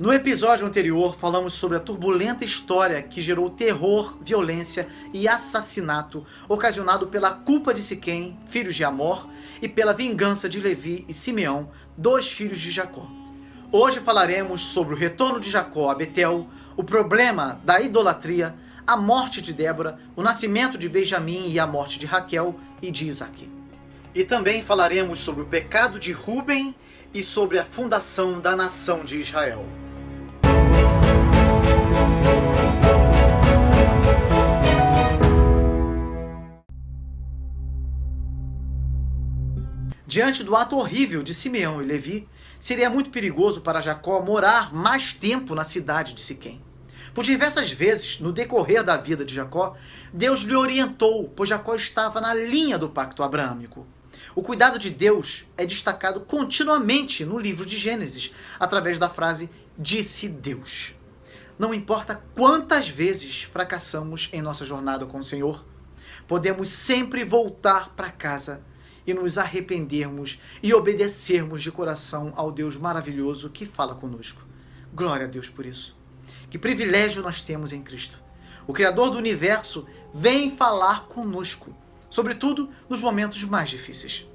No episódio anterior, falamos sobre a turbulenta história que gerou terror, violência e assassinato ocasionado pela culpa de Siquém, filhos de Amor, e pela vingança de Levi e Simeão, dois filhos de Jacó. Hoje falaremos sobre o retorno de Jacó a Betel, o problema da idolatria, a morte de Débora, o nascimento de Benjamim e a morte de Raquel e de Isaque. E também falaremos sobre o pecado de Rúben e sobre a fundação da nação de Israel. Diante do ato horrível de Simeão e Levi, seria muito perigoso para Jacó morar mais tempo na cidade de Siquém. Por diversas vezes, no decorrer da vida de Jacó, Deus lhe orientou, pois Jacó estava na linha do pacto abraâmico. O cuidado de Deus é destacado continuamente no livro de Gênesis, através da frase "disse Deus". Não importa quantas vezes fracassamos em nossa jornada com o Senhor, podemos sempre voltar para casa e nos arrependermos e obedecermos de coração ao Deus maravilhoso que fala conosco. Glória a Deus por isso. Que privilégio nós temos em Cristo. O Criador do Universo vem falar conosco, sobretudo nos momentos mais difíceis.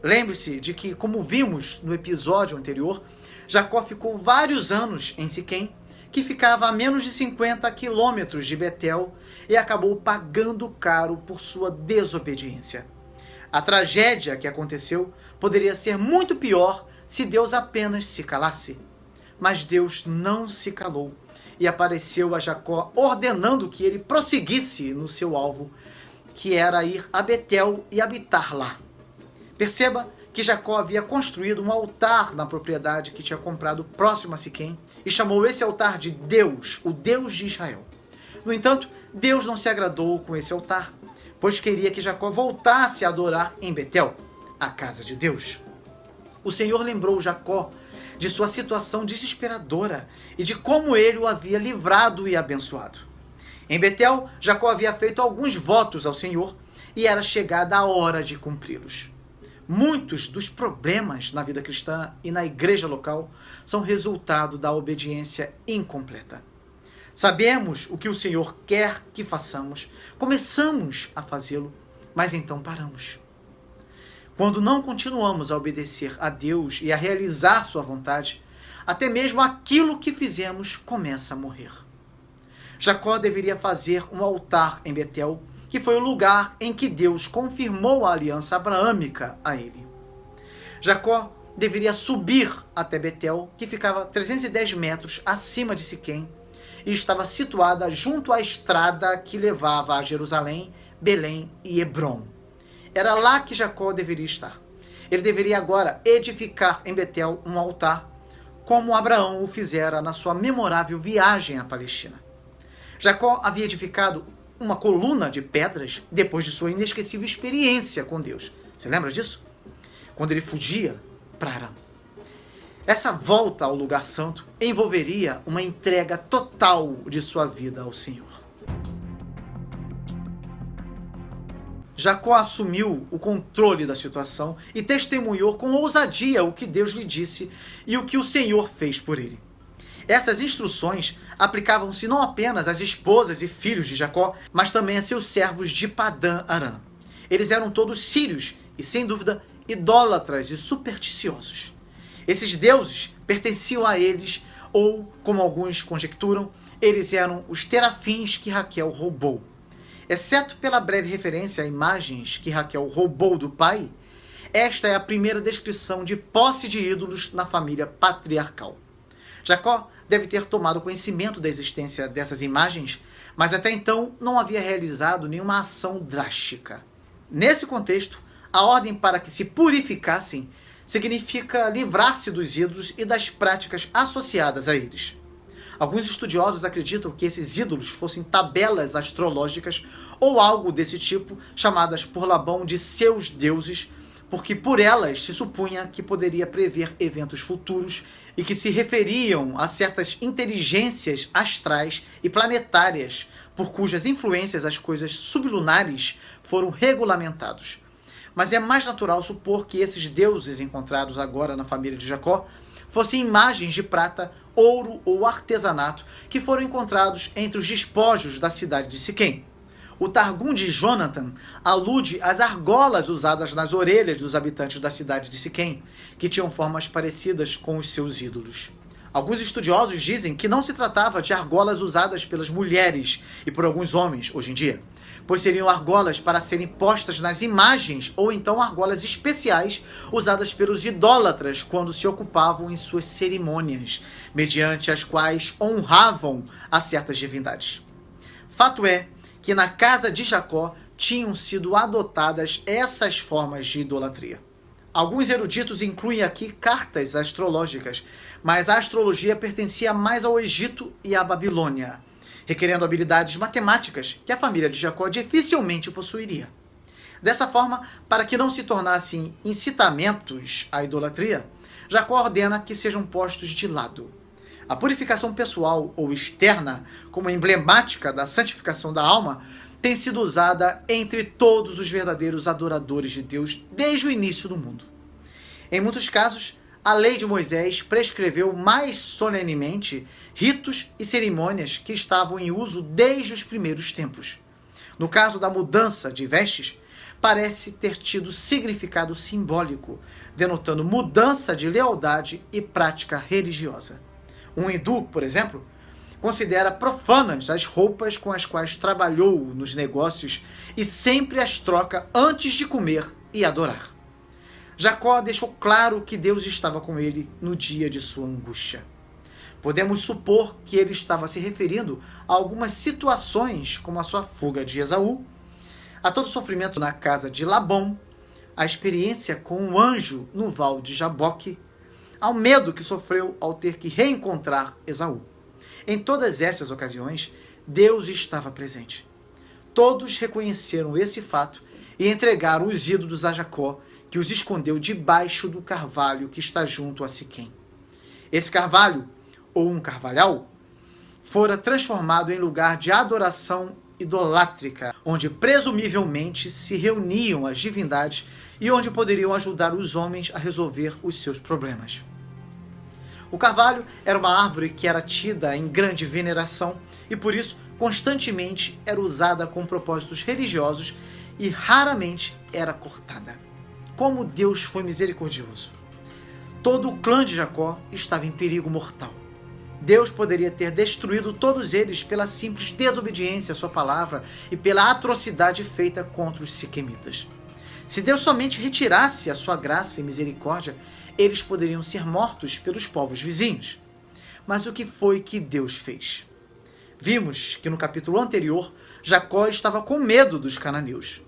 Lembre-se de que, como vimos no episódio anterior, Jacó ficou vários anos em Siquém, que ficava a menos de 50 quilômetros de Betel, e acabou pagando caro por sua desobediência. A tragédia que aconteceu poderia ser muito pior se Deus apenas se calasse. Mas Deus não se calou e apareceu a Jacó ordenando que ele prosseguisse no seu alvo, que era ir a Betel e habitar lá. Perceba que Jacó havia construído um altar na propriedade que tinha comprado próximo a Siquém e chamou esse altar de Deus, o Deus de Israel. No entanto, Deus não se agradou com esse altar, pois queria que Jacó voltasse a adorar em Betel, a casa de Deus. O Senhor lembrou Jacó de sua situação desesperadora e de como ele o havia livrado e abençoado. Em Betel, Jacó havia feito alguns votos ao Senhor e era chegada a hora de cumpri-los. Muitos dos problemas na vida cristã e na igreja local são resultado da obediência incompleta. Sabemos o que o Senhor quer que façamos, começamos a fazê-lo, mas então paramos. Quando não continuamos a obedecer a Deus e a realizar sua vontade, até mesmo aquilo que fizemos começa a morrer. Jacó deveria fazer um altar em Betel, que foi o lugar em que Deus confirmou a aliança abraâmica a ele. Jacó deveria subir até Betel, que ficava 310 metros acima de Siquém, e estava situada junto à estrada que levava a Jerusalém, Belém e Hebrom. Era lá que Jacó deveria estar. Ele deveria agora edificar em Betel um altar, como Abraão o fizera na sua memorável viagem à Palestina. Jacó havia edificado uma coluna de pedras depois de sua inesquecível experiência com Deus. Você lembra disso? Quando ele fugia para Arã. Essa volta ao lugar santo envolveria uma entrega total de sua vida ao Senhor. Jacó assumiu o controle da situação e testemunhou com ousadia o que Deus lhe disse e o que o Senhor fez por ele. Essas instruções aplicavam-se não apenas às esposas e filhos de Jacó, mas também a seus servos de Padã Arã. Eles eram todos sírios e, sem dúvida, idólatras e supersticiosos. Esses deuses pertenciam a eles, ou, como alguns conjecturam, eles eram os terafins que Raquel roubou. Exceto pela breve referência a imagens que Raquel roubou do pai, esta é a primeira descrição de posse de ídolos na família patriarcal. Jacó deve ter tomado conhecimento da existência dessas imagens, mas até então não havia realizado nenhuma ação drástica. Nesse contexto, a ordem para que se purificassem significa livrar-se dos ídolos e das práticas associadas a eles. Alguns estudiosos acreditam que esses ídolos fossem tabelas astrológicas ou algo desse tipo, chamadas por Labão de seus deuses, porque por elas se supunha que poderia prever eventos futuros e que se referiam a certas inteligências astrais e planetárias, por cujas influências as coisas sublunares foram regulamentados. Mas é mais natural supor que esses deuses encontrados agora na família de Jacó fossem imagens de prata ouro ou artesanato que foram encontrados entre os despojos da cidade de Siquém. O Targum de Jonathan alude às argolas usadas nas orelhas dos habitantes da cidade de Siquém, que tinham formas parecidas com os seus ídolos. Alguns estudiosos dizem que não se tratava de argolas usadas pelas mulheres e por alguns homens hoje em dia, pois seriam argolas para serem postas nas imagens ou então argolas especiais usadas pelos idólatras quando se ocupavam em suas cerimônias, mediante as quais honravam a certas divindades. Fato é que na casa de Jacó tinham sido adotadas essas formas de idolatria. Alguns eruditos incluem aqui cartas astrológicas, mas a astrologia pertencia mais ao Egito e à Babilônia, requerendo habilidades matemáticas que a família de Jacó dificilmente possuiria. Dessa forma, para que não se tornassem incitamentos à idolatria, Jacó ordena que sejam postos de lado. A purificação pessoal ou externa, como emblemática da santificação da alma, tem sido usada entre todos os verdadeiros adoradores de Deus desde o início do mundo. Em muitos casos, a lei de Moisés prescreveu mais solenemente ritos e cerimônias que estavam em uso desde os primeiros tempos. No caso da mudança de vestes, parece ter tido significado simbólico, denotando mudança de lealdade e prática religiosa. Um hindu, por exemplo, considera profanas as roupas com as quais trabalhou nos negócios e sempre as troca antes de comer e adorar. Jacó deixou claro que Deus estava com ele no dia de sua angústia. Podemos supor que ele estava se referindo a algumas situações, como a sua fuga de Esaú, a todo o sofrimento na casa de Labão, a experiência com o anjo no val de Jaboque, ao medo que sofreu ao ter que reencontrar Esaú. Em todas essas ocasiões, Deus estava presente. Todos reconheceram esse fato e entregaram os ídolos a Jacó, que os escondeu debaixo do carvalho que está junto a Siquém. Esse carvalho, ou um carvalhal, fora transformado em lugar de adoração idolátrica, onde presumivelmente se reuniam as divindades e onde poderiam ajudar os homens a resolver os seus problemas. O carvalho era uma árvore que era tida em grande veneração e por isso constantemente era usada com propósitos religiosos e raramente era cortada. Como Deus foi misericordioso! Todo o clã de Jacó estava em perigo mortal. Deus poderia ter destruído todos eles pela simples desobediência à sua palavra e pela atrocidade feita contra os siquemitas. Se Deus somente retirasse a sua graça e misericórdia, eles poderiam ser mortos pelos povos vizinhos. Mas o que foi que Deus fez? Vimos que no capítulo anterior, Jacó estava com medo dos cananeus.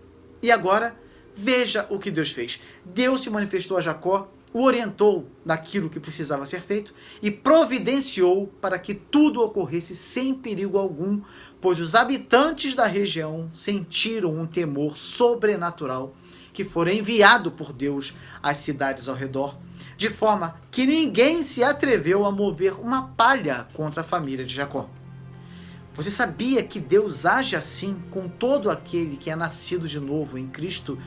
E agora, veja o que Deus fez. Deus se manifestou a Jacó, o orientou naquilo que precisava ser feito e providenciou para que tudo ocorresse sem perigo algum, pois os habitantes da região sentiram um temor sobrenatural que fora enviado por Deus às cidades ao redor, de forma que ninguém se atreveu a mover uma palha contra a família de Jacó. Você sabia que Deus age assim com todo aquele que é nascido de novo em Cristo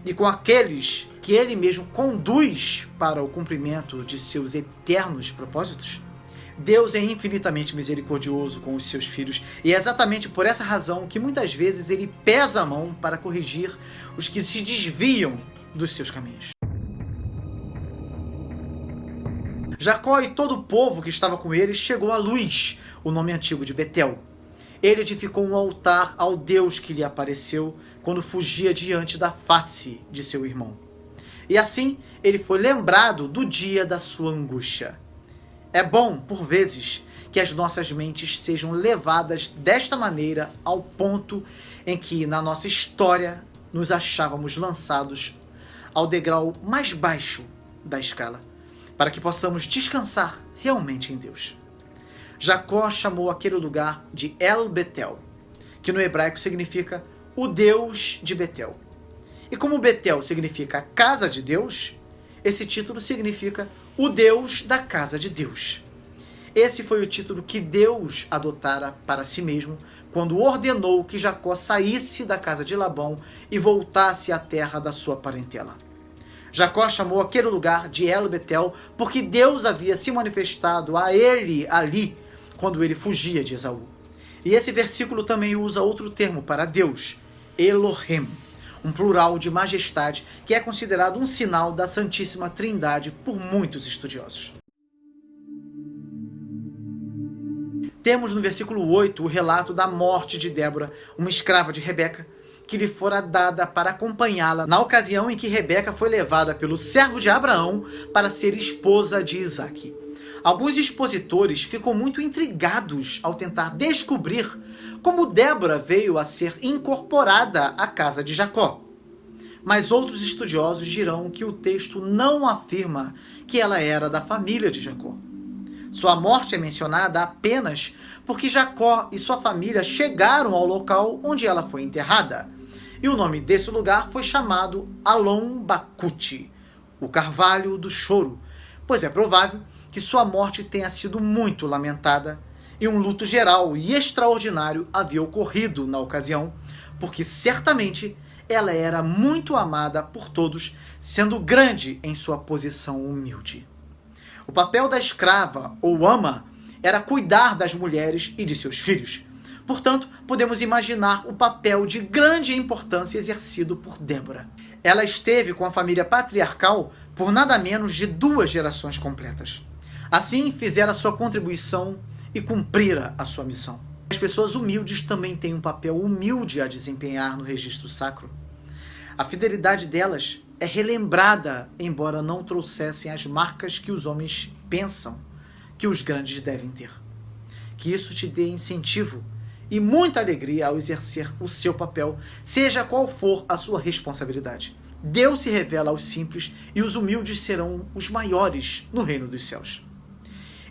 e com aqueles que Ele mesmo conduz para o cumprimento de seus eternos propósitos? Deus é infinitamente misericordioso com os seus filhos e é exatamente por essa razão que muitas vezes Ele pesa a mão para corrigir os que se desviam dos seus caminhos. Jacó e todo o povo que estava com ele chegou a Luz, o nome antigo de Betel. Ele edificou um altar ao Deus que lhe apareceu quando fugia diante da face de seu irmão. E assim ele foi lembrado do dia da sua angústia. É bom, por vezes, que as nossas mentes sejam levadas desta maneira ao ponto em que, na nossa história, nos achávamos lançados ao degrau mais baixo da escala, para que possamos descansar realmente em Deus. Jacó chamou aquele lugar de El Betel, que no hebraico significa o Deus de Betel. E como Betel significa a casa de Deus, esse título significa o Deus da casa de Deus. Esse foi o título que Deus adotara para si mesmo quando ordenou que Jacó saísse da casa de Labão e voltasse à terra da sua parentela. Jacó chamou aquele lugar de El-Betel porque Deus havia se manifestado a ele ali quando ele fugia de Esaú. E esse versículo também usa outro termo para Deus, Elohim, um plural de majestade que é considerado um sinal da Santíssima Trindade por muitos estudiosos. Temos no versículo 8 o relato da morte de Débora, uma escrava de Rebeca, que lhe fora dada para acompanhá-la na ocasião em que Rebeca foi levada pelo servo de Abraão para ser esposa de Isaque. Alguns expositores ficam muito intrigados ao tentar descobrir como Débora veio a ser incorporada à casa de Jacó. Mas outros estudiosos dirão que o texto não afirma que ela era da família de Jacó. Sua morte é mencionada apenas porque Jacó e sua família chegaram ao local onde ela foi enterrada. E o nome desse lugar foi chamado Alon Bacute, o Carvalho do Choro, pois é provável que sua morte tenha sido muito lamentada e um luto geral e extraordinário havia ocorrido na ocasião, porque certamente ela era muito amada por todos, sendo grande em sua posição humilde. O papel da escrava ou ama era cuidar das mulheres e de seus filhos. Portanto, podemos imaginar o papel de grande importância exercido por Débora. Ela esteve com a família patriarcal por nada menos de 2 gerações completas. Assim, fizera sua contribuição e cumprira a sua missão. As pessoas humildes também têm um papel humilde a desempenhar no registro sacro. A fidelidade delas é relembrada, embora não trouxessem as marcas que os homens pensam que os grandes devem ter. Que isso te dê incentivo e muita alegria ao exercer o seu papel, seja qual for a sua responsabilidade. Deus se revela aos simples e os humildes serão os maiores no reino dos céus.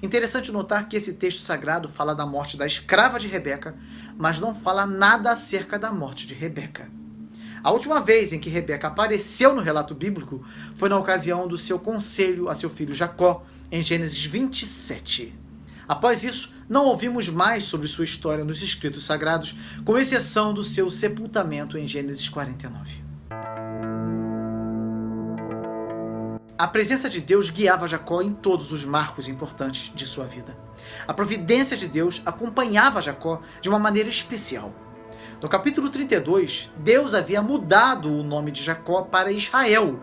Interessante notar que esse texto sagrado fala da morte da escrava de Rebeca, mas não fala nada acerca da morte de Rebeca. A última vez em que Rebeca apareceu no relato bíblico foi na ocasião do seu conselho a seu filho Jacó, em Gênesis 27. Após isso, não ouvimos mais sobre sua história nos escritos sagrados, com exceção do seu sepultamento em Gênesis 49. A presença de Deus guiava Jacó em todos os marcos importantes de sua vida. A providência de Deus acompanhava Jacó de uma maneira especial. No capítulo 32, Deus havia mudado o nome de Jacó para Israel,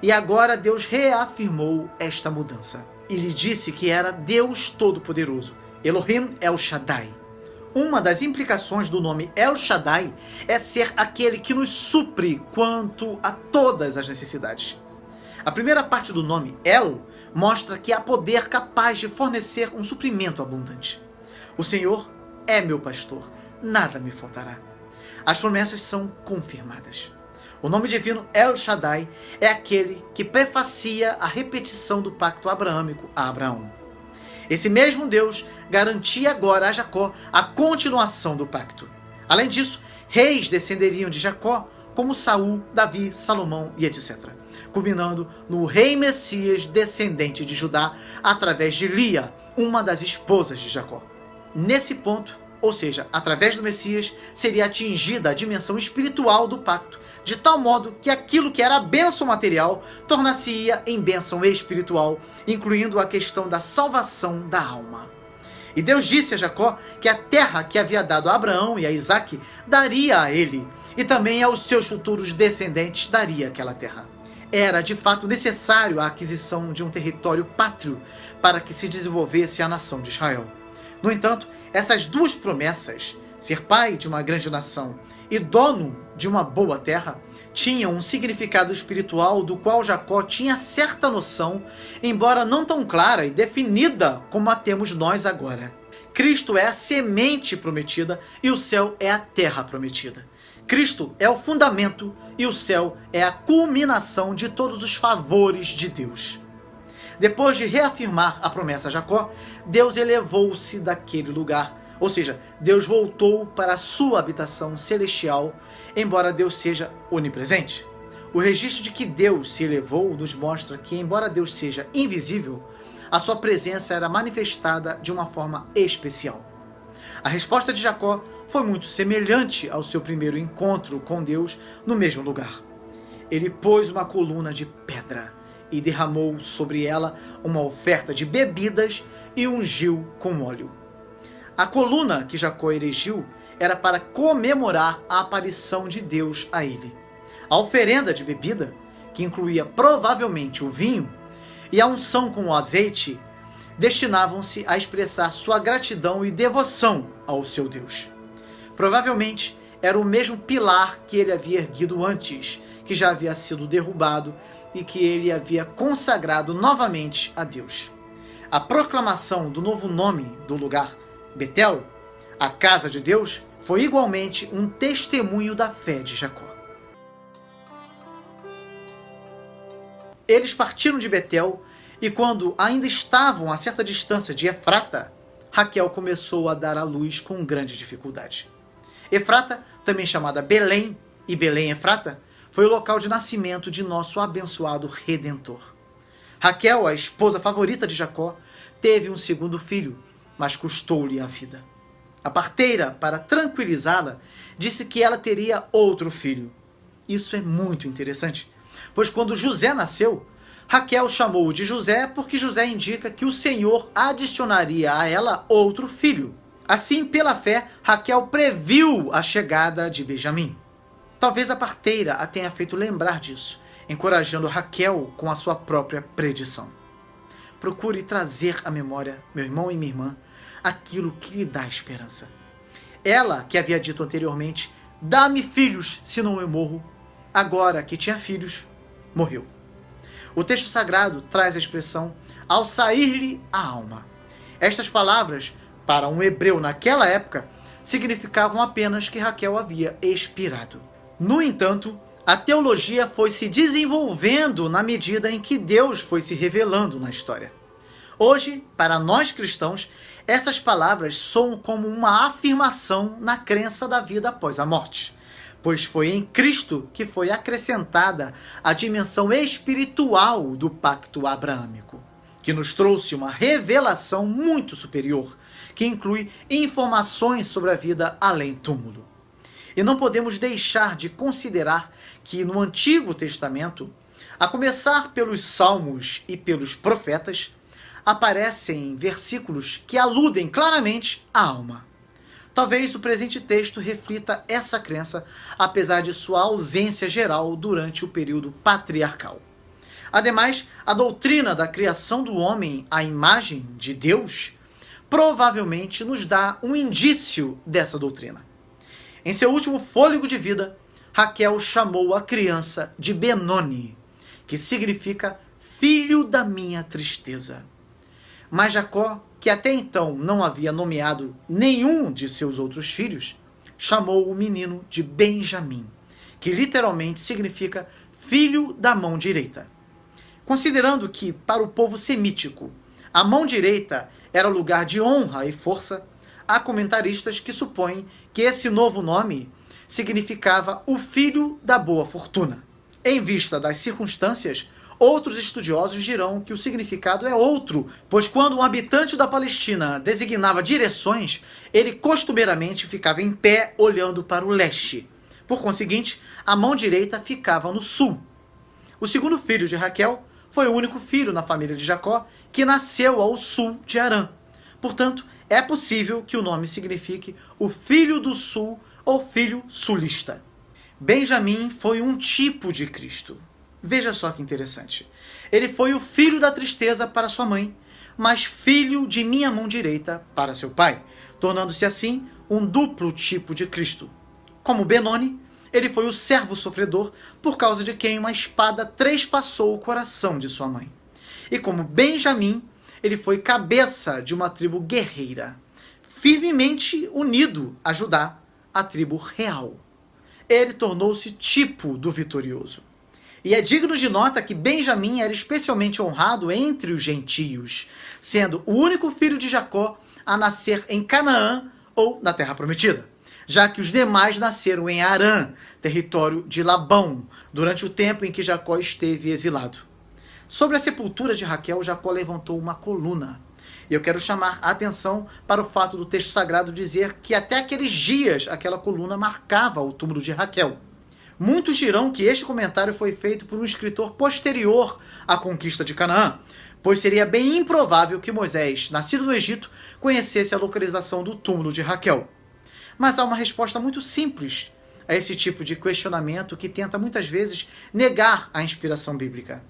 e agora Deus reafirmou esta mudança. E lhe disse que era Deus Todo-Poderoso, Elohim El Shaddai. Uma das implicações do nome El Shaddai é ser aquele que nos supre quanto a todas as necessidades. A primeira parte do nome El mostra que há poder capaz de fornecer um suprimento abundante. O Senhor é meu pastor, nada me faltará. As promessas são confirmadas. O nome divino El Shaddai é aquele que prefacia a repetição do pacto abraâmico a Abraão. Esse mesmo Deus garantia agora a Jacó a continuação do pacto. Além disso, reis descenderiam de Jacó, como Saul, Davi, Salomão e etc., culminando no rei Messias descendente de Judá através de Lia, uma das esposas de Jacó. Nesse ponto, ou seja, através do Messias, seria atingida a dimensão espiritual do pacto, de tal modo que aquilo que era bênção material tornar-se-ia em bênção espiritual, incluindo a questão da salvação da alma. E Deus disse a Jacó que a terra que havia dado a Abraão e a Isaque daria a ele, e também aos seus futuros descendentes daria aquela terra. Era de fato necessário a aquisição de um território pátrio para que se desenvolvesse a nação de Israel. No entanto, essas 2 promessas, ser pai de uma grande nação e dono de uma boa terra, tinham um significado espiritual do qual Jacó tinha certa noção, embora não tão clara e definida como a temos nós agora. Cristo é a semente prometida e o céu é a terra prometida. Cristo é o fundamento e o céu é a culminação de todos os favores de Deus. Depois de reafirmar a promessa a Jacó, Deus elevou-se daquele lugar, ou seja, Deus voltou para a sua habitação celestial, embora Deus seja onipresente. O registro de que Deus se elevou nos mostra que, embora Deus seja invisível, a sua presença era manifestada de uma forma especial. A resposta de Jacó foi muito semelhante ao seu primeiro encontro com Deus no mesmo lugar. ele pôs uma coluna de pedra e derramou sobre ela uma oferta de bebidas e ungiu com óleo. A coluna que Jacó erigiu era para comemorar a aparição de Deus a ele. A oferenda de bebida, que incluía provavelmente o vinho, e a unção com o azeite, destinavam-se a expressar sua gratidão e devoção ao seu Deus. Provavelmente era o mesmo pilar que ele havia erguido antes, que já havia sido derrubado e que ele havia consagrado novamente a Deus. A proclamação do novo nome do lugar, Betel, a casa de Deus, foi igualmente um testemunho da fé de Jacó. Eles partiram de Betel e quando ainda estavam a certa distância de Efrata, Raquel começou a dar à luz com grande dificuldade. Efrata, também chamada Belém, e Belém Efrata, foi o local de nascimento de nosso abençoado Redentor. Raquel, a esposa favorita de Jacó, teve um segundo filho, mas custou-lhe a vida. A parteira, para tranquilizá-la, disse que ela teria outro filho. Isso é muito interessante, pois quando José nasceu, Raquel chamou-o de José porque José indica que o Senhor adicionaria a ela outro filho. Assim, pela fé, Raquel previu a chegada de Benjamim. Talvez a parteira a tenha feito lembrar disso, encorajando Raquel com a sua própria predição. Procure trazer à memória, meu irmão e minha irmã, aquilo que lhe dá esperança. Ela, que havia dito anteriormente, dá-me filhos, senão eu morro, agora que tinha filhos, morreu. O texto sagrado traz a expressão, ao sair-lhe a alma. Estas palavras, para um hebreu naquela época, significavam apenas que Raquel havia expirado. No entanto, a teologia foi se desenvolvendo na medida em que Deus foi se revelando na história. Hoje, para nós cristãos, essas palavras soam como uma afirmação na crença da vida após a morte, pois foi em Cristo que foi acrescentada a dimensão espiritual do pacto abraâmico, que nos trouxe uma revelação muito superior, que inclui informações sobre a vida além túmulo. E não podemos deixar de considerar que no Antigo Testamento, a começar pelos Salmos e pelos profetas, aparecem versículos que aludem claramente à alma. Talvez o presente texto reflita essa crença, apesar de sua ausência geral durante o período patriarcal. Ademais, a doutrina da criação do homem à imagem de Deus provavelmente nos dá um indício dessa doutrina. Em seu último fôlego de vida, Raquel chamou a criança de Benoni, que significa filho da minha tristeza. Mas Jacó, que até então não havia nomeado nenhum de seus outros filhos, chamou o menino de Benjamim, que literalmente significa filho da mão direita. Considerando que, para o povo semítico, a mão direita era lugar de honra e força, há comentaristas que supõem que esse novo nome significava o filho da boa fortuna. Em vista das circunstâncias, outros estudiosos dirão que o significado é outro, pois quando um habitante da Palestina designava direções, ele costumeiramente ficava em pé olhando para o leste. Por conseguinte, a mão direita ficava no sul. O segundo filho de Raquel foi o único filho na família de Jacó que nasceu ao sul de Harã. Portanto, é possível que o nome signifique o filho do sul ou filho sulista. Benjamim foi um tipo de Cristo. Veja só que interessante. Ele foi o filho da tristeza para sua mãe, mas filho de minha mão direita para seu pai, tornando-se assim um duplo tipo de Cristo. Como Benoni, ele foi o servo sofredor por causa de quem uma espada trespassou o coração de sua mãe. E como Benjamim, ele foi cabeça de uma tribo guerreira, firmemente unido a Judá, a tribo real. Ele tornou-se tipo do vitorioso. E é digno de nota que Benjamim era especialmente honrado entre os gentios, sendo o único filho de Jacó a nascer em Canaã ou na Terra Prometida, já que os demais nasceram em Harã, território de Labão, durante o tempo em que Jacó esteve exilado. Sobre a sepultura de Raquel, Jacó levantou uma coluna. E eu quero chamar a atenção para o fato do texto sagrado dizer que até aqueles dias aquela coluna marcava o túmulo de Raquel. Muitos dirão que este comentário foi feito por um escritor posterior à conquista de Canaã, pois seria bem improvável que Moisés, nascido no Egito, conhecesse a localização do túmulo de Raquel. Mas há uma resposta muito simples a esse tipo de questionamento que tenta muitas vezes negar a inspiração bíblica.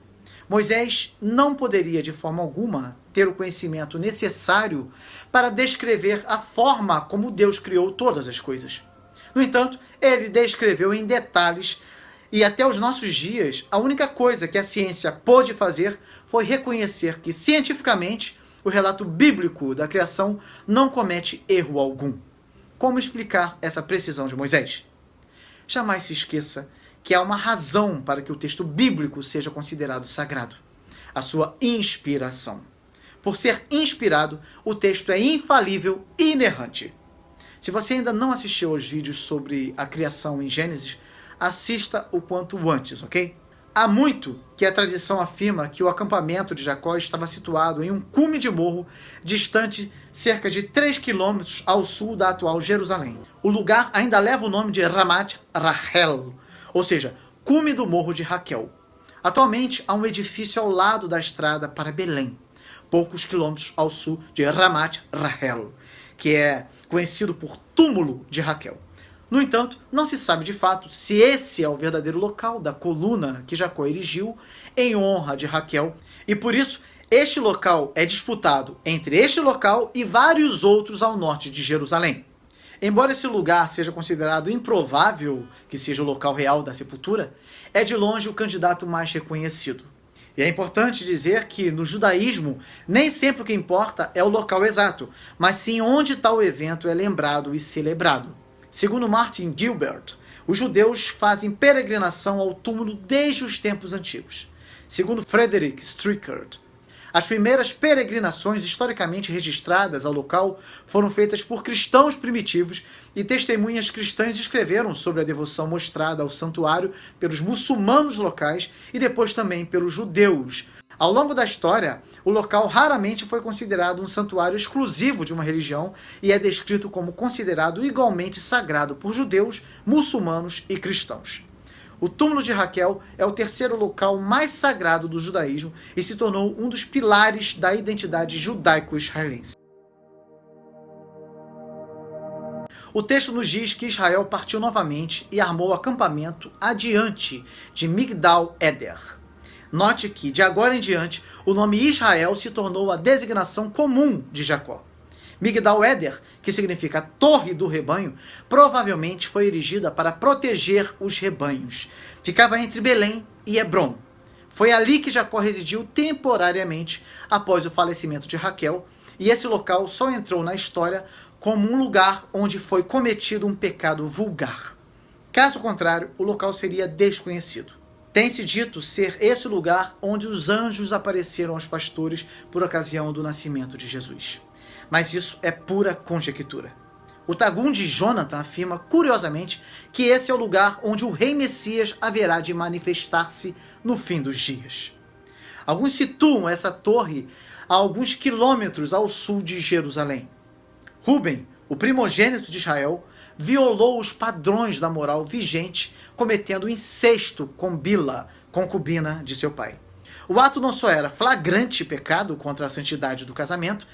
Moisés não poderia de forma alguma ter o conhecimento necessário para descrever a forma como Deus criou todas as coisas. No entanto, ele descreveu em detalhes e até os nossos dias, a única coisa que a ciência pôde fazer foi reconhecer que, cientificamente, o relato bíblico da criação não comete erro algum. Como explicar essa precisão de Moisés? Jamais se esqueça que há uma razão para que o texto bíblico seja considerado sagrado: a sua inspiração. Por ser inspirado, o texto é infalível e inerrante. Se você ainda não assistiu aos vídeos sobre a criação em Gênesis, assista o quanto antes, ok? Há muito que a tradição afirma que o acampamento de Jacó estava situado em um cume de morro distante cerca de 3 quilômetros ao sul da atual Jerusalém. O lugar ainda leva o nome de Ramat Rachel, ou seja, cume do morro de Raquel. Atualmente há um edifício ao lado da estrada para Belém, poucos quilômetros ao sul de Ramat Rachel, que é conhecido por túmulo de Raquel. No entanto, não se sabe de fato se esse é o verdadeiro local da coluna que Jacó erigiu em honra de Raquel, e por isso este local é disputado entre este local e vários outros ao norte de Jerusalém. Embora esse lugar seja considerado improvável que seja o local real da sepultura, é de longe o candidato mais reconhecido. E é importante dizer que no judaísmo nem sempre o que importa é o local exato, mas sim onde tal evento é lembrado e celebrado. Segundo Martin Gilbert, os judeus fazem peregrinação ao túmulo desde os tempos antigos. Segundo Frederick Strickert, as primeiras peregrinações historicamente registradas ao local foram feitas por cristãos primitivos e testemunhas cristãs escreveram sobre a devoção mostrada ao santuário pelos muçulmanos locais e depois também pelos judeus. Ao longo da história, o local raramente foi considerado um santuário exclusivo de uma religião e é descrito como considerado igualmente sagrado por judeus, muçulmanos e cristãos. O túmulo de Raquel é o terceiro local mais sagrado do judaísmo e se tornou um dos pilares da identidade judaico-israelense. O texto nos diz que Israel partiu novamente e armou acampamento adiante de Migdal Eder. Note que, de agora em diante, o nome Israel se tornou a designação comum de Jacó. Migdal Eder, que significa torre do rebanho, provavelmente foi erigida para proteger os rebanhos. Ficava entre Belém e Hebrom. Foi ali que Jacó residiu temporariamente após o falecimento de Raquel, e esse local só entrou na história como um lugar onde foi cometido um pecado vulgar. Caso contrário, o local seria desconhecido. Tem-se dito ser esse o lugar onde os anjos apareceram aos pastores por ocasião do nascimento de Jesus. Mas isso é pura conjectura. O Targum de Jonathan afirma, curiosamente, que esse é o lugar onde o rei Messias haverá de manifestar-se no fim dos dias. Alguns situam essa torre a alguns quilômetros ao sul de Jerusalém. Ruben, o primogênito de Israel, violou os padrões da moral vigente, cometendo incesto com Bila, concubina de seu pai. O ato não só era flagrante pecado contra a santidade do casamento,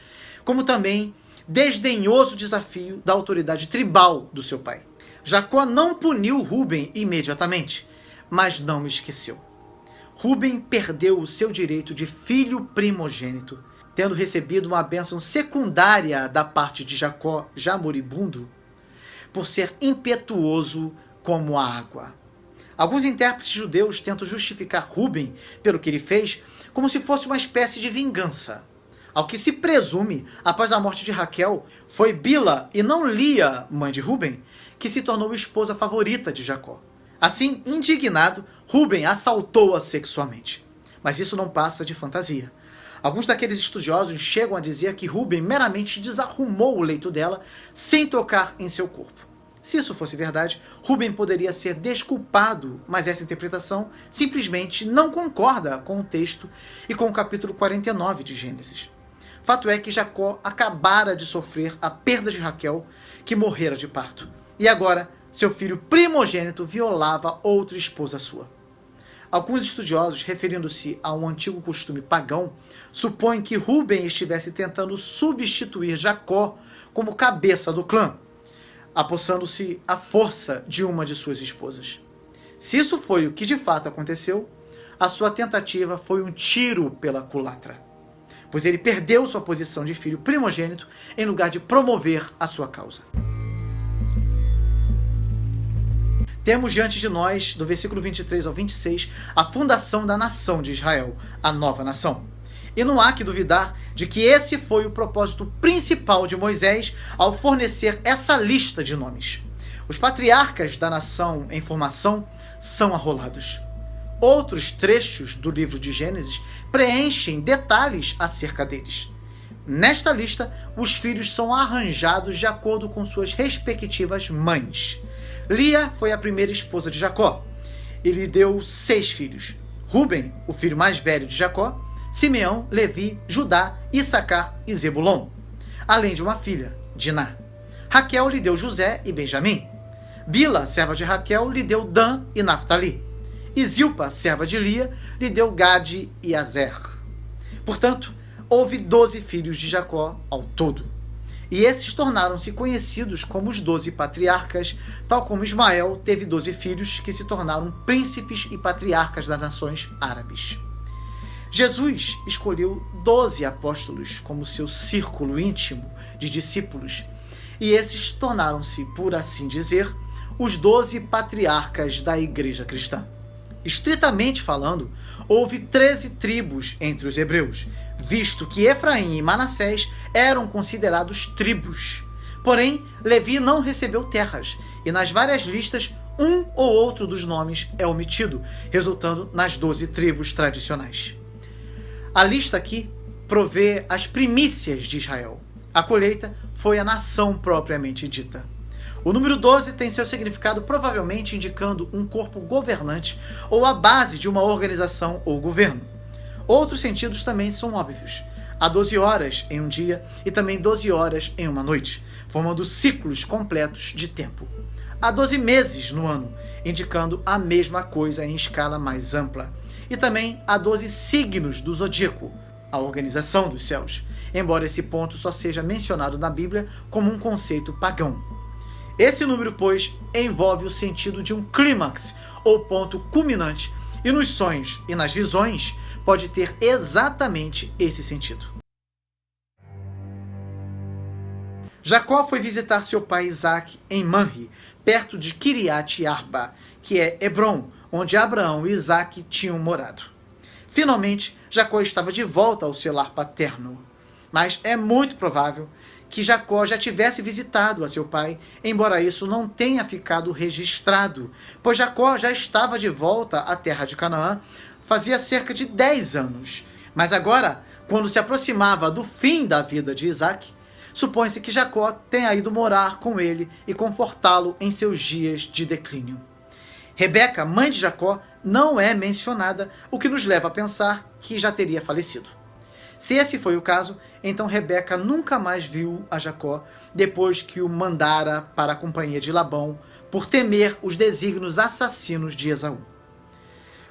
como também desdenhoso desafio da autoridade tribal do seu pai. Jacó não puniu Ruben imediatamente, mas não o esqueceu. Ruben perdeu o seu direito de filho primogênito, tendo recebido uma bênção secundária da parte de Jacó, já moribundo, por ser impetuoso como a água. Alguns intérpretes judeus tentam justificar Ruben pelo que ele fez como se fosse uma espécie de vingança. Ao que se presume, após a morte de Raquel, foi Bila e não Lia, mãe de Ruben, que se tornou a esposa favorita de Jacó. Assim, indignado, Ruben assaltou-a sexualmente. Mas isso não passa de fantasia. Alguns daqueles estudiosos chegam a dizer que Ruben meramente desarrumou o leito dela sem tocar em seu corpo. Se isso fosse verdade, Ruben poderia ser desculpado, mas essa interpretação simplesmente não concorda com o texto e com o capítulo 49 de Gênesis. Fato é que Jacó acabara de sofrer a perda de Raquel, que morrera de parto, e agora seu filho primogênito violava outra esposa sua. Alguns estudiosos, referindo-se a um antigo costume pagão, supõem que Rúben estivesse tentando substituir Jacó como cabeça do clã, apossando-se à força de uma de suas esposas. Se isso foi o que de fato aconteceu, a sua tentativa foi um tiro pela culatra, pois ele perdeu sua posição de filho primogênito em lugar de promover a sua causa. Temos diante de nós, do versículo 23 ao 26, a fundação da nação de Israel, a nova nação. E não há que duvidar de que esse foi o propósito principal de Moisés ao fornecer essa lista de nomes. Os patriarcas da nação em formação são arrolados. Outros trechos do livro de Gênesis preenchem detalhes acerca deles. Nesta lista, os filhos são arranjados de acordo com suas respectivas mães. Lia foi a primeira esposa de Jacó. Ele deu 6 filhos. Rúben, o filho mais velho de Jacó, Simeão, Levi, Judá, Issacar e Zebulon, além de uma filha, Diná. Raquel lhe deu José e Benjamim. Bila, serva de Raquel, lhe deu Dan e Naftali. E Zilpa, serva de Lia, lhe deu Gade e Azer. Portanto, houve 12 filhos de Jacó ao todo. E esses tornaram-se conhecidos como os 12 patriarcas, tal como Ismael teve 12 filhos que se tornaram príncipes e patriarcas das nações árabes. Jesus escolheu 12 apóstolos como seu círculo íntimo de discípulos, e esses tornaram-se, por assim dizer, os 12 patriarcas da igreja cristã. Estritamente falando, houve 13 tribos entre os hebreus, visto que Efraim e Manassés eram considerados tribos. Porém, Levi não recebeu terras, e nas várias listas, um ou outro dos nomes é omitido, resultando nas 12 tribos tradicionais. A lista aqui provê as primícias de Israel. A colheita foi a nação propriamente dita. O número 12 tem seu significado provavelmente indicando um corpo governante ou a base de uma organização ou governo. Outros sentidos também são óbvios. Há 12 horas em um dia e também 12 horas em uma noite, formando ciclos completos de tempo. Há 12 meses no ano, indicando a mesma coisa em escala mais ampla. E também há 12 signos do zodíaco, a organização dos céus, embora esse ponto só seja mencionado na Bíblia como um conceito pagão. Esse número, pois, envolve o sentido de um clímax, ou ponto culminante, e nos sonhos e nas visões pode ter exatamente esse sentido. Jacó foi visitar seu pai Isaac em Manre, perto de Kiriat Arba, que é Hebron, onde Abraão e Isaac tinham morado. Finalmente, Jacó estava de volta ao seu lar paterno, mas é muito provável que Jacó já tivesse visitado a seu pai, embora isso não tenha ficado registrado, pois Jacó já estava de volta à terra de Canaã fazia cerca de 10 anos. Mas agora, quando se aproximava do fim da vida de Isaac, supõe-se que Jacó tenha ido morar com ele e confortá-lo em seus dias de declínio. Rebeca, mãe de Jacó, não é mencionada, o que nos leva a pensar que já teria falecido. Se esse foi o caso, então Rebeca nunca mais viu a Jacó depois que o mandara para a companhia de Labão por temer os desígnios assassinos de Esaú.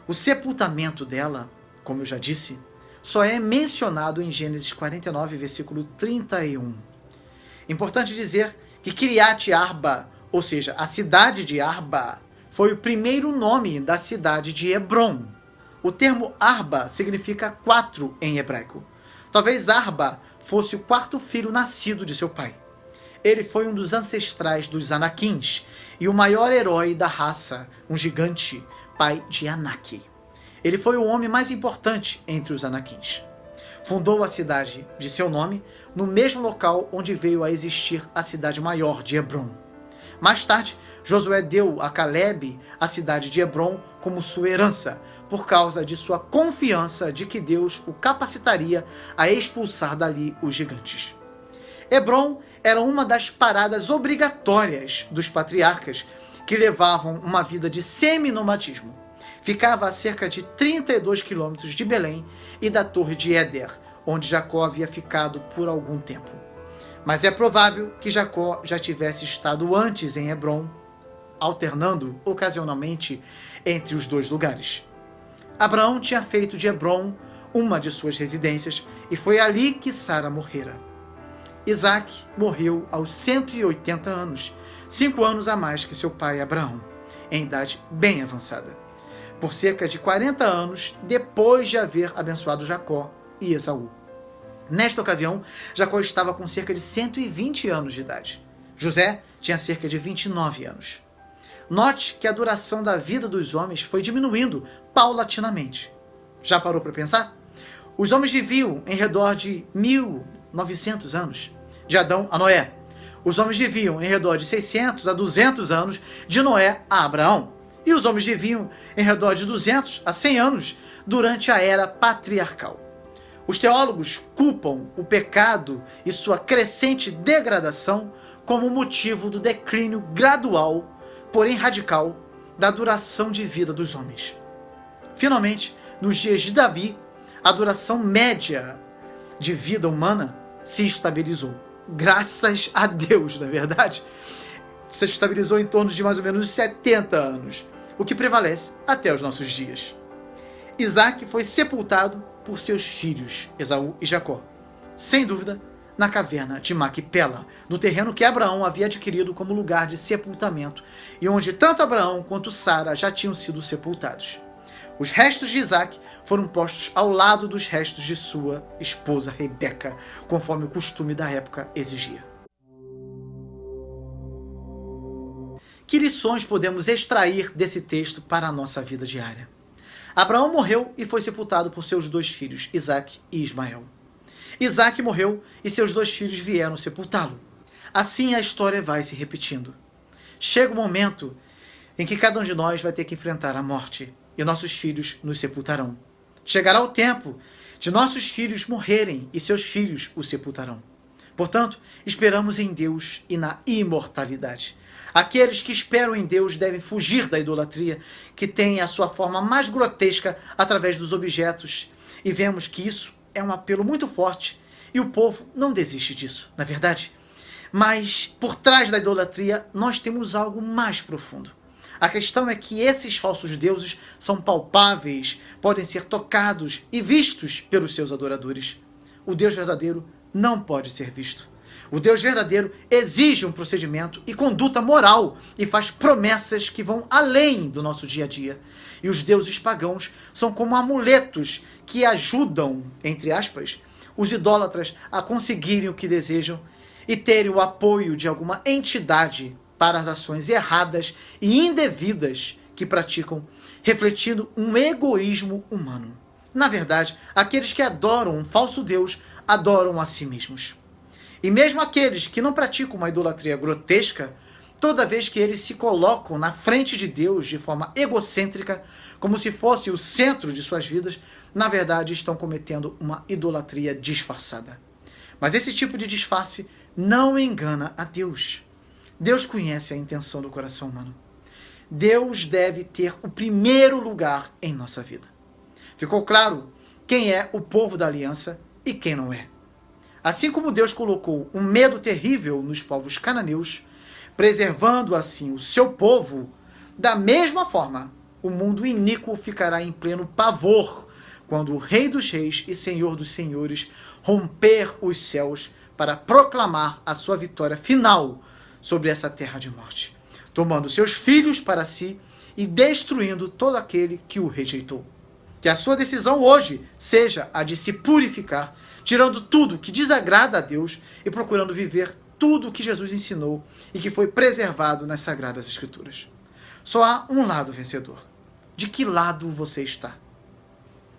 O sepultamento dela, como eu já disse, só é mencionado em Gênesis 49, versículo 31. Importante dizer que Kiriat Arba, ou seja, a cidade de Arba, foi o primeiro nome da cidade de Hebron. O termo Arba significa 4 em hebraico. Talvez Arba fosse o 4º filho nascido de seu pai. Ele foi um dos ancestrais dos Anaquins e o maior herói da raça, um gigante, pai de Anak. Ele foi o homem mais importante entre os Anaquins. Fundou a cidade de seu nome no mesmo local onde veio a existir a cidade maior de Hebron. Mais tarde, Josué deu a Calebe a cidade de Hebron como sua herança, por causa de sua confiança de que Deus o capacitaria a expulsar dali os gigantes. Hebron era uma das paradas obrigatórias dos patriarcas que levavam uma vida de semi-nomadismo. Ficava a cerca de 32 quilômetros de Belém e da Torre de Éder, onde Jacó havia ficado por algum tempo. Mas é provável que Jacó já tivesse estado antes em Hebron, alternando ocasionalmente entre os dois lugares. Abraão tinha feito de Hebrom uma de suas residências, e foi ali que Sara morrera. Isaac morreu aos 180 anos, 5 anos a mais que seu pai Abraão, em idade bem avançada, por cerca de 40 anos depois de haver abençoado Jacó e Esaú. Nesta ocasião, Jacó estava com cerca de 120 anos de idade. José tinha cerca de 29 anos. Note que a duração da vida dos homens foi diminuindo paulatinamente. Já parou para pensar? Os homens viviam em redor de 1.900 anos, de Adão a Noé. Os homens viviam em redor de 600 a 200 anos, de Noé a Abraão. E os homens viviam em redor de 200 a 100 anos durante a era patriarcal. Os teólogos culpam o pecado e sua crescente degradação como motivo do declínio gradual, porém radical, da duração de vida dos homens. Finalmente, nos dias de Davi, a duração média de vida humana se estabilizou. Graças a Deus, não é verdade? Se estabilizou em torno de mais ou menos 70 anos, o que prevalece até os nossos dias. Isaac foi sepultado por seus filhos, Esaú e Jacó, sem dúvida, na caverna de Maquipela, no terreno que Abraão havia adquirido como lugar de sepultamento, e onde tanto Abraão quanto Sara já tinham sido sepultados. Os restos de Isaac foram postos ao lado dos restos de sua esposa Rebeca, conforme o costume da época exigia. Que lições podemos extrair desse texto para a nossa vida diária? Abraão morreu e foi sepultado por seus 2 filhos, Isaac e Ismael. Isaac morreu e seus 2 filhos vieram sepultá-lo. Assim a história vai se repetindo. Chega o momento em que cada um de nós vai ter que enfrentar a morte, e nossos filhos nos sepultarão. Chegará o tempo de nossos filhos morrerem e seus filhos os sepultarão. Portanto, esperamos em Deus e na imortalidade. Aqueles que esperam em Deus devem fugir da idolatria, que tem a sua forma mais grotesca através dos objetos, e vemos que isso é um apelo muito forte, e o povo não desiste disso, não é verdade? Mas, por trás da idolatria, nós temos algo mais profundo. A questão é que esses falsos deuses são palpáveis, podem ser tocados e vistos pelos seus adoradores. O Deus verdadeiro não pode ser visto. O Deus verdadeiro exige um procedimento e conduta moral e faz promessas que vão além do nosso dia a dia. E os deuses pagãos são como amuletos que ajudam, entre aspas, os idólatras a conseguirem o que desejam e terem o apoio de alguma entidade para as ações erradas e indevidas que praticam, refletindo um egoísmo humano. Na verdade, aqueles que adoram um falso Deus adoram a si mesmos. E mesmo aqueles que não praticam uma idolatria grotesca, toda vez que eles se colocam na frente de Deus de forma egocêntrica, como se fosse o centro de suas vidas, na verdade estão cometendo uma idolatria disfarçada. Mas esse tipo de disfarce não engana a Deus. Deus conhece a intenção do coração humano. Deus deve ter o primeiro lugar em nossa vida. Ficou claro quem é o povo da aliança e quem não é. Assim como Deus colocou um medo terrível nos povos cananeus, preservando assim o seu povo, da mesma forma, o mundo iníquo ficará em pleno pavor quando o Rei dos Reis e Senhor dos Senhores romper os céus para proclamar a sua vitória final sobre essa terra de morte, tomando seus filhos para si e destruindo todo aquele que o rejeitou. Que a sua decisão hoje seja a de se purificar, tirando tudo que desagrada a Deus e procurando viver tudo o que Jesus ensinou e que foi preservado nas Sagradas Escrituras. Só há um lado vencedor. De que lado você está?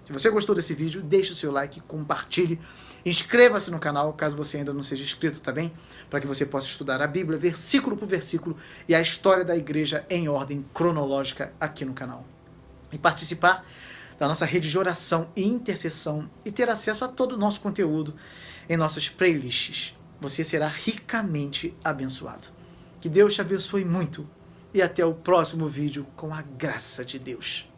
Se você gostou desse vídeo, deixe o seu like, compartilhe, inscreva-se no canal, caso você ainda não seja inscrito, tá bem? Para que você possa estudar a Bíblia, versículo por versículo, e a história da igreja em ordem cronológica aqui no canal. E participar da nossa rede de oração e intercessão e ter acesso a todo o nosso conteúdo em nossas playlists. Você será ricamente abençoado. Que Deus te abençoe muito e até o próximo vídeo com a graça de Deus.